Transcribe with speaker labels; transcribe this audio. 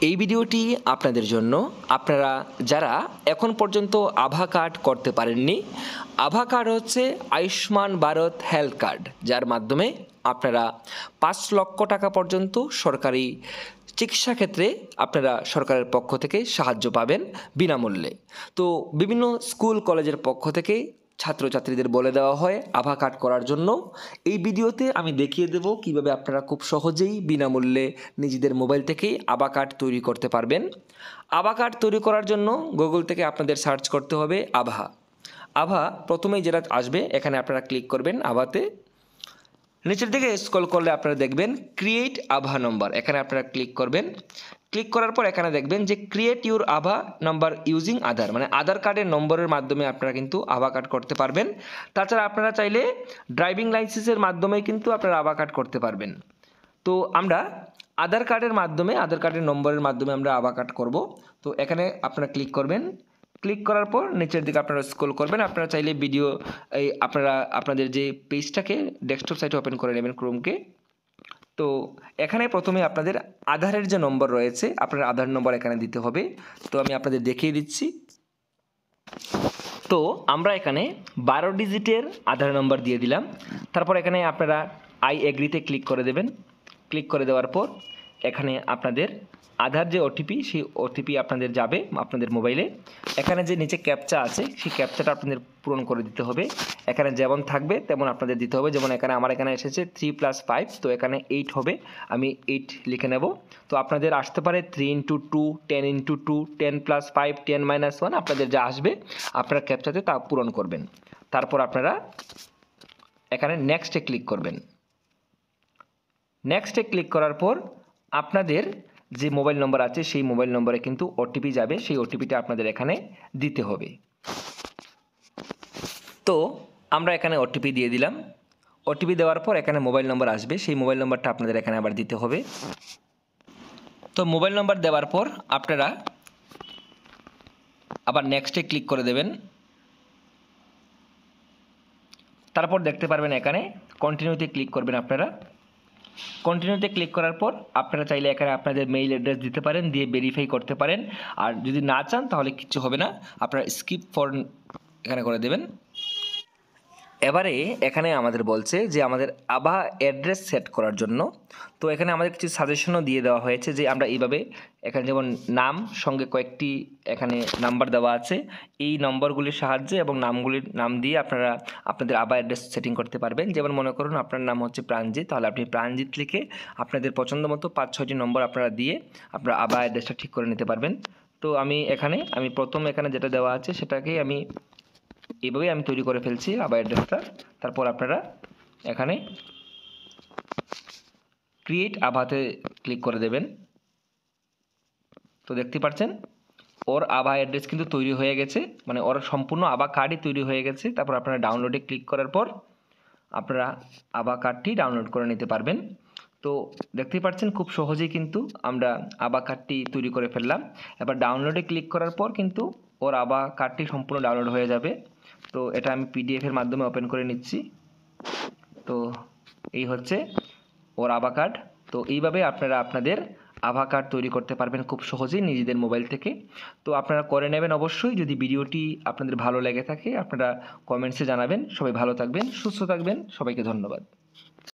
Speaker 1: এই ভিডিওটি আপনাদের জন্য, আপনারা যারা এখন পর্যন্ত আভা কার্ড করতে পারেননি। আভা কার্ড হচ্ছে আয়ুষ্মান ভারত হেলথ কার্ড, যার মাধ্যমে আপনারা 5 লক্ষ টাকা পর্যন্ত সরকারি চিকিৎসা ক্ষেত্রে আপনারা সরকারের পক্ষ থেকে সাহায্য পাবেন বিনামূল্যে। তো বিভিন্ন স্কুল কলেজের পক্ষ থেকে ছাত্রছাত্রীদের বলে দেওয়া হয় আভা কার্ড করার জন্য। এই ভিডিওতে আমি দেখিয়ে দেব কিভাবে আপনারা খুব সহজেই বিনামূল্যে নিজেদের মোবাইল থেকেই আভা কার্ড তৈরি করতে পারবেন। আভা কার্ড তৈরি করার জন্য গুগল থেকে আপনাদের সার্চ করতে হবে আভা। প্রথমেই যেটা আসবে এখানে আপনারা ক্লিক করবেন আভাতে। নিচের দিকে স্ক্রল করলে আপনারা দেখবেন ক্রিয়েট আভা নম্বর, এখানে আপনারা ক্লিক করবেন। ক্লিক করার পর এখানে দেখবেন যে ক্রিয়েট ইউর আভা নাম্বার ইউজিং আধার, মানে আধার কার্ডের নম্বরের মাধ্যমে আপনারা কিন্তু আভা কার্ড করতে পারবেন। তাছাড়া আপনারা চাইলে ড্রাইভিং লাইসেন্সের মাধ্যমে কিন্তু আপনারা আভা কার্ড করতে পারবেন। তো আমরা আধার কার্ডের মাধ্যমে, আধার কার্ডের নম্বরের মাধ্যমে আমরা আভা কার্ড করব। তো এখানে আপনারা ক্লিক করবেন। ক্লিক করার পর নিচের দিকে আপনারা স্ক্রল করবেন। আপনারা চাইলে ভিডিও আপনারা আপনাদের যে পেজটাকে ডেস্কটপ সাইটে ওপেন করে নেবেন ক্রোমকে। তো এখানে প্রথমে আপনাদের আধারের যে নম্বর রয়েছে, আপনার আধার নম্বর এখানে দিতে হবে। তো আমি আপনাদের দেখিয়ে দিচ্ছি। তো আমরা এখানে 12 ডিজিটের আধার নম্বর দিয়ে দিলাম। তারপর এখানে আপনারা আই এগ্রিতে ক্লিক করে দেবেন। ক্লিক করে দেওয়ার পর এখানে আপনাদের আধার যে ওটিপি, সেই ওটিপি আপনাদের যাবে আপনাদের মোবাইলে। এখানে যে নিচে ক্যাপচা আছে, সেই ক্যাপচাটা আপনাদের পূরণ করে দিতে হবে। এখানে যেমন থাকবে তেমন আপনাদের দিতে হবে। যেমন আমার এখানে এসেছে 3 + 5, তো এখানে 8 হবে, আমি 8 লিখে নেব। তো আপনাদের আসতে পারে 3 × 2, 10 × 2, 10 + 5, 10 - 1, আপনাদের যা আসবে আপনারা ক্যাপচাতে তা পূরণ করবেন। তারপর আপনারা এখানে নেক্সটে ক্লিক করবেন। নেক্সটে ক্লিক করার পর আপনাদের যে মোবাইল নম্বর আছে সেই মোবাইল নম্বরে কিন্তু ওটিপি যাবে, সেই ওটিপিটা আপনাদের এখানে দিতে হবে। তো আমরা এখানে ওটিপি দিয়ে দিলাম। ওটিপি দেওয়ার পর এখানে মোবাইল নম্বর আসবে, সেই মোবাইল নম্বরটা আপনাদের এখানে আবার দিতে হবে। তো মোবাইল নম্বর দেওয়ার পর আপনারা আবার নেক্সটে ক্লিক করে দেবেন। তারপর দেখতে পারবেন এখানে কন্টিনিউতে ক্লিক করবেন। আপনারা কন্টিনিউতে ক্লিক করার পর আপনারা চাইলে এখানে আপনাদের মেইল অ্যাড্রেস দিতে পারেন, দিয়ে ভেরিফাই করতে পারেন। আর যদি না চান তাহলে কিচ্ছু হবে না, আপনারা স্কিপ ফর এখানে করে দেবেন। এবারে এখানে আমাদের বলছে যে আমাদের আভা অ্যাড্রেস সেট করার জন্য। তো এখানে আমাদের কিছু সাজেশনও দিয়ে দেওয়া হয়েছে যে আমরা এইভাবে এখানে যেমন নাম সঙ্গে কয়েকটি এখানে নাম্বার দেওয়া আছে, এই নম্বরগুলির সাহায্যে এবং নাম দিয়ে আপনারা আপনাদের আভা অ্যাড্রেস সেটিং করতে পারবেন। যেমন মনে করুন আপনার নাম হচ্ছে প্রাণজিৎ, তাহলে আপনি প্রাণজিৎ লিখে আপনাদের পছন্দ মতো 5-6টি নম্বর আপনারা দিয়ে আপনারা আভা অ্যাড্রেসটা ঠিক করে নিতে পারবেন। তো আমি প্রথম এখানে যেটা দেওয়া আছে সেটাকেই এইভাবেই আমি তৈরি করে ফেলছি আভা অ্যাড্রেসটা। তারপর আপনারা এখানে ক্রিয়েট আভাতে ক্লিক করে দেবেন। তো দেখতে পাচ্ছেন ওর আভা অ্যাড্রেস কিন্তু তৈরি হয়ে গেছে, মানে ওর সম্পূর্ণ আভা কার্ডই তৈরি হয়ে গেছে। তারপর আপনারা ডাউনলোডে ক্লিক করার পর আপনারা আভা কার্ডটি ডাউনলোড করে নিতে পারবেন। তো দেখতেই পাচ্ছেন খুব সহজেই কিন্তু আমরা আভা কার্ডটি তৈরি করে ফেললাম। এবার ডাউনলোডে ক্লিক করার পর কিন্তু ওর আভা কার্ডটি সম্পূর্ণ ডাউনলোড হয়ে যাবে। তো এটা আমি পিডিএফের মাধ্যমে ওপেন করে নিচ্ছি। তো এই হচ্ছে ওর আভা কার্ড। তো এইভাবে আপনারা আপনাদের আভা কার্ড তৈরি করতে পারবেন খুব সহজেই নিজেদের মোবাইল থেকে। তো আপনারা করে নেবেন অবশ্যই। যদি ভিডিওটি আপনাদের ভালো লেগে থাকে আপনারা কমেন্টসে জানাবেন। সবাই ভালো থাকবেন, সুস্থ থাকবেন। সবাইকে ধন্যবাদ।